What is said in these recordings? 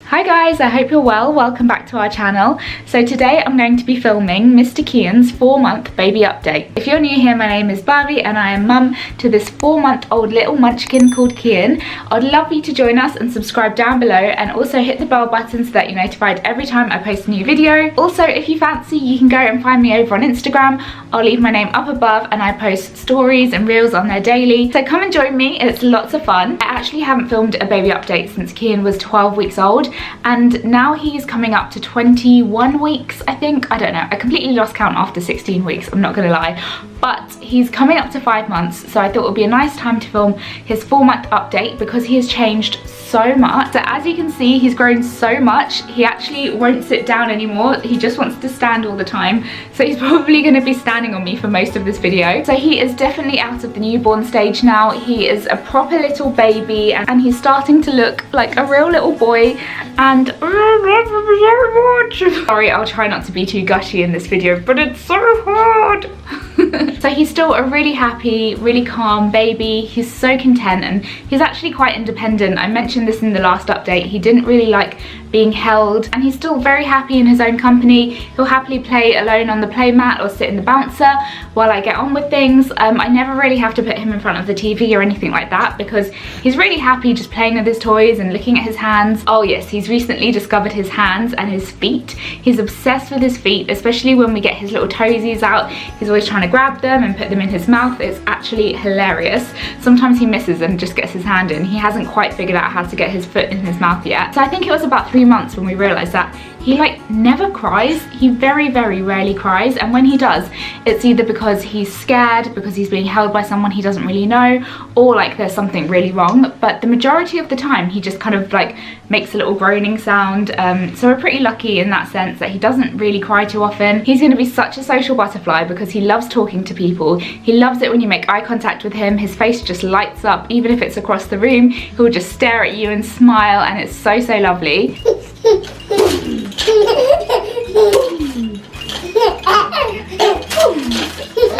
Hi guys, I hope you're well. Welcome back to our channel. So today I'm going to be filming Mr. Cian's 4-month baby update. If you're new here, my name is Barbie and I am mum to this 4-month-old little munchkin called Cian. I'd love you to join us and subscribe down below, and also hit the bell button so that you're notified every time I post a new video. Also, if you fancy, you can go and find me over on Instagram. I'll leave my name up above and I post stories and reels on there daily. So come and join me, it's lots of fun. I actually haven't filmed a baby update since Cian was 12 weeks old. And now he's coming up to 21 weeks, I think. I don't know. I completely lost count after 16 weeks, I'm not gonna lie. But he's coming up to 5 months, so I thought it would be a nice time to film his 4-month update because he has changed so much. So as you can see, he's grown so much. He actually won't sit down anymore. He just wants to stand all the time. So he's probably gonna be standing on me for most of this video. So he is definitely out of the newborn stage now. He is a proper little baby and he's starting to look like a real little boy. And oh, so much. Sorry, I'll try not to be too gushy in this video, but it's so hard. So he's still a really happy, really calm baby. He's so content and he's actually quite independent. I mentioned this in the last update. He didn't really like being held, and he's still very happy in his own company. He'll happily play alone on the playmat or sit in the bouncer while I get on with things. I never really have to put him in front of the TV or anything like that because he's really happy just playing with his toys and looking at his hands. Oh yes, he's recently discovered his hands and his feet. He's obsessed with his feet, especially when we get his little toesies out. He's always trying to grab them and put them in his mouth. It's actually hilarious. Sometimes he misses and just gets his hand in. He hasn't quite figured out how to get his foot in his mouth yet. So I think it was about 3 months when we realized that he like never cries. He very rarely cries, and when he does, it's either because he's scared, because he's being held by someone he doesn't really know, or like there's something really wrong. But the majority of the time he just kind of like makes a little groaning sound. So we're pretty lucky in that sense that he doesn't really cry too often. He's going to be such a social butterfly because he loves talking to people. He loves it when you make eye contact with him. His face just lights up, even if it's across the room. He'll just stare at you and smile, and it's so lovely.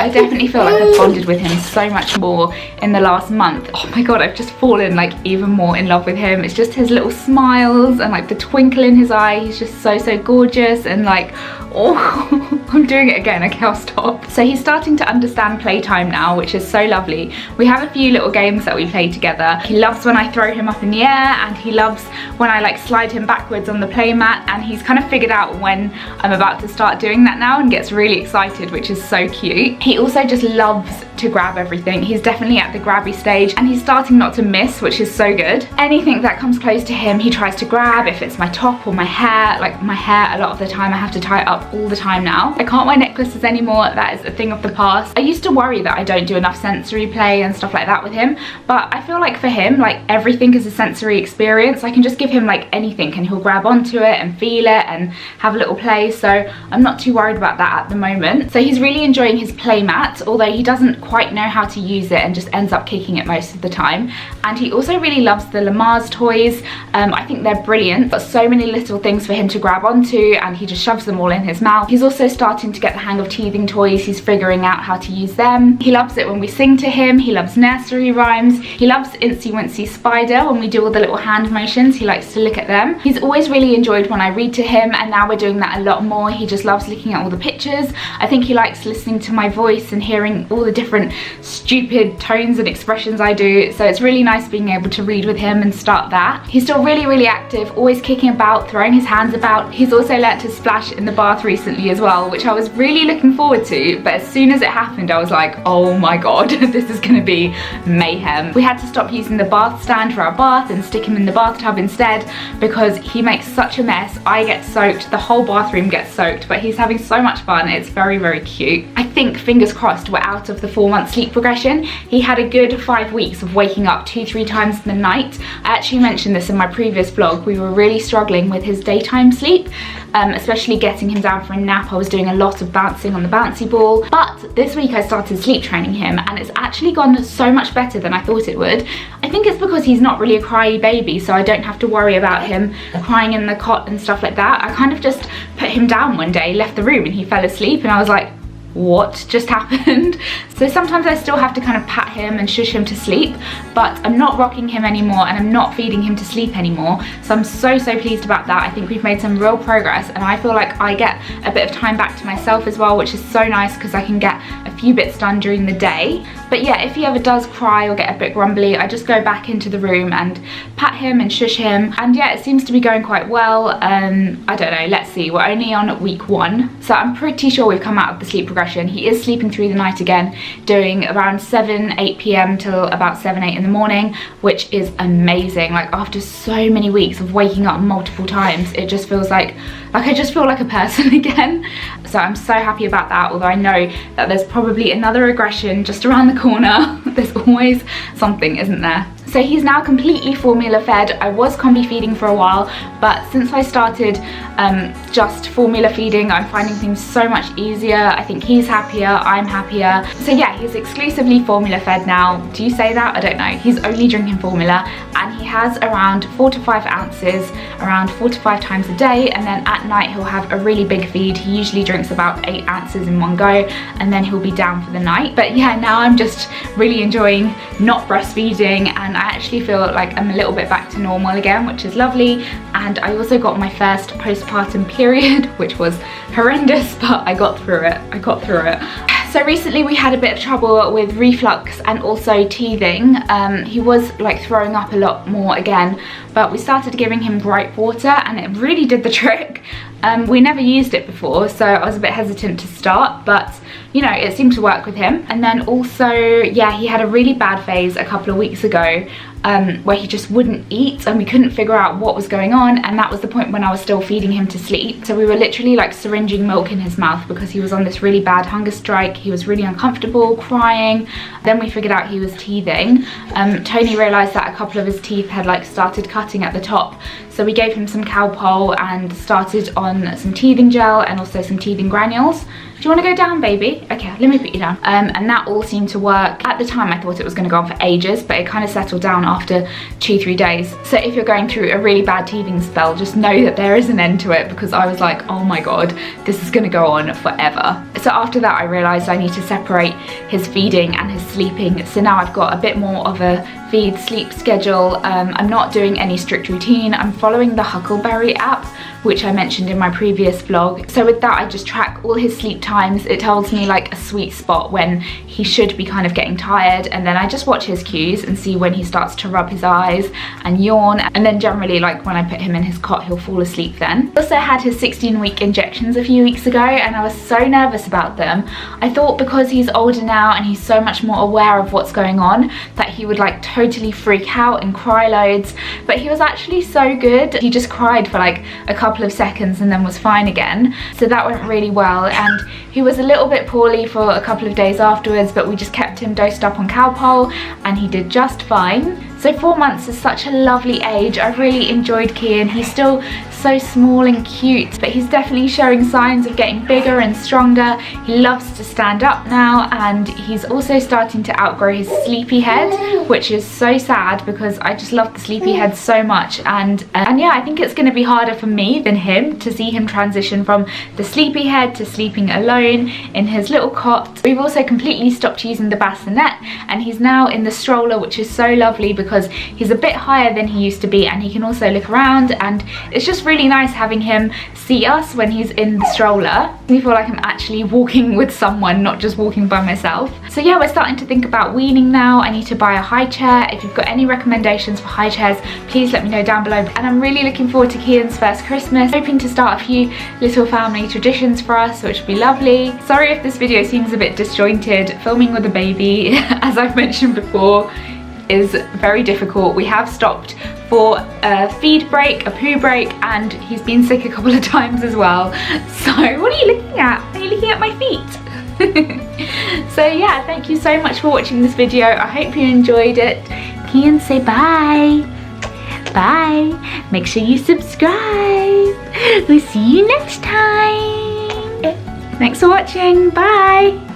I definitely feel like I've bonded with him so much more in the last month. Oh my god, I've just fallen like even more in love with him. It's just his little smiles and like the twinkle in his eye. He's just so gorgeous, and like, oh, I'm doing it again, okay, I'll stop. So he's starting to understand Playtime now, which is so lovely. We have a few little games that we play together. He loves when I throw him up in the air, and he loves when I like slide him backwards on the playmat, and he's kind of figured out when I'm about to start doing that now and gets really excited, which is so cute. He also just loves to grab everything. He's definitely at the grabby stage, and he's starting not to miss, which is so good. Anything that comes close to him he tries to grab. If it's my top or my hair, like my hair a lot of the time I have to tie it up all the time now. I can't wear necklaces anymore. That is a thing of the past. I used to worry that I don't do enough sensory play and stuff like that with him, but I feel like for him, like everything is a sensory experience. I can just give him like anything and he'll grab onto it and feel it and have a little play, so I'm not too worried about that at the moment. So he's really enjoying his playmat, although he doesn't quite know how to use it and just ends up kicking it most of the time. And he also really loves the Lamar's toys. I think they're brilliant. Got so many little things for him to grab onto, and he just shoves them all in his mouth. He's also starting to get the hang of teething toys. He's figuring out how to use them. He loves it when we sing to him. He loves nursery rhymes. He loves Incy Wincy Spider. When we do all the little hand motions, he likes to look at them. He's always really enjoyed when I read to him, and now we're doing that a lot more. He just loves looking at all the pictures. I think he likes listening to my voice and hearing all the different stupid tones and expressions I do. So it's really nice being able to read with him and start that. He's still really active, always kicking about, throwing his hands about. He's also learnt to splash in the bath recently as well, which I was really looking forward to, but as soon as it happened I was like, oh my god, this is gonna be mayhem. We had to stop using the bath stand for our bath and stick him in the bathtub instead because he makes such a mess. I get soaked, the whole bathroom gets soaked, but he's having so much fun. It's very cute. I think, fingers crossed, we're out of the 4-month sleep progression. He had a good 5 weeks of waking up 2-3 times in the night. I actually mentioned this in my previous vlog. We were really struggling with his daytime sleep, especially getting him down for a nap. I was doing a lot of bouncing on the bouncy ball, but this week I started sleep training him and it's actually gone so much better than I thought it would. I think it's because he's not really a cryy baby, so I don't have to worry about him crying in the cot and stuff like that. I kind of just put him down one day, left the room, and he fell asleep, and I was like, what just happened. So sometimes I still have to kind of pat him and shush him to sleep, but I'm not rocking him anymore and I'm not feeding him to sleep anymore. So I'm so pleased about that. I think we've made some real progress, and I feel like I get a bit of time back to myself as well, which is so nice because I can get a few bits done during the day. But yeah, if he ever does cry or get a bit grumbly, I just go back into the room and pat him and shush him, and yeah, it seems to be going quite well. I don't know, let's see, we're only on week 1, so I'm pretty sure we've come out of the sleep regression. He is sleeping through the night again, doing around 8 p.m. till about 8 in the morning, which is amazing. Like, after so many weeks of waking up multiple times, it just feels like I just feel like a person again. So I'm so happy about that, although I know that there's probably another regression just around the corner. There's always something, isn't there? So he's now completely formula fed. I was combi feeding for a while, but since I started just formula feeding, I'm finding things so much easier. I think he's happier, I'm happier. So yeah, he's exclusively formula fed now. Do you say that? I don't know. He's only drinking formula, and he has around 4 to 5 ounces, around 4 to 5 times a day, and then at night he'll have a really big feed. He usually drinks about 8 ounces in one go, and then he'll be down for the night. But yeah, now I'm just really enjoying not breastfeeding, and I actually feel like I'm a little bit back to normal again, which is lovely. And I also got my first postpartum period, which was horrendous, but I got through it. So recently we had a bit of trouble with reflux and also teething. He was like throwing up a lot more again, but we started giving him gripe water and it really did the trick. We never used it before, so I was a bit hesitant to start, but you know, it seemed to work with him. And then also, yeah, he had a really bad phase a couple of weeks ago where he just wouldn't eat and we couldn't figure out what was going on, and that was the point when I was still feeding him to sleep. So we were literally like syringing milk in his mouth because he was on this really bad hunger strike. He was really uncomfortable, crying. Then we figured out he was teething. Tony realized that a couple of his teeth had like started cutting at the top, so we gave him some Calpol and started on some teething gel and also some teething granules. Do you want to go down, baby? Okay, let me put you down. And that all seemed to work. At the time I thought it was going to go on for ages, but it kind of settled down after 2-3 days. So if you're going through a really bad teething spell, just know that there is an end to it, because I was like, oh my god, this is going to go on forever. So after that I realised I need to separate his feeding and his sleeping. So now I've got a bit more of a feed sleep schedule. I'm not doing any strict routine. I'm following the Huckleberry app, which I mentioned in my previous vlog. So with that I just track all his sleep times. It tells me like a sweet spot when he should be kind of getting tired, and then I just watch his cues and see when he starts to rub his eyes and yawn, and then generally like when I put him in his cot he'll fall asleep then. I also had his 16-week injections a few weeks ago and I was so nervous about them. I thought because he's older now and he's so much more aware of what's going on that he would like totally freak out and cry loads, but he was actually so good. He just cried for like a couple of seconds and then was fine again, so that went really well. And he was a little bit poorly for a couple of days afterwards, but we just kept him dosed up on Calpol and he did just fine. So 4 months is such a lovely age. I've really enjoyed Cian. He's still so small and cute, but he's definitely showing signs of getting bigger and stronger. He loves to stand up now, and he's also starting to outgrow his sleepy head, which is so sad because I just love the sleepy head so much. And yeah, I think it's going to be harder for me than him to see him transition from the sleepy head to sleeping alone in his little cot. We've also completely stopped using the bassinet and he's now in the stroller, which is so lovely because he's a bit higher than he used to be and he can also look around, and it's just really nice having him see us when he's in the stroller. I feel like I'm actually walking with someone, not just walking by myself. So yeah, we're starting to think about weaning now. I need to buy a high chair. If you've got any recommendations for high chairs, please let me know down below. And I'm really looking forward to Cian's first Christmas, hoping to start a few little family traditions for us, which would be lovely. Sorry if this video seems a bit disjointed. Filming with a baby, as I've mentioned before, is very difficult. We have stopped for a feed break, a poo break, and he's been sick a couple of times as well. So what are you looking at? Are you looking at my feet? So yeah, thank you so much for watching this video. I hope you enjoyed it. Cian, say bye. Bye. Make sure you subscribe. We'll see you next time. Thanks for watching. Bye.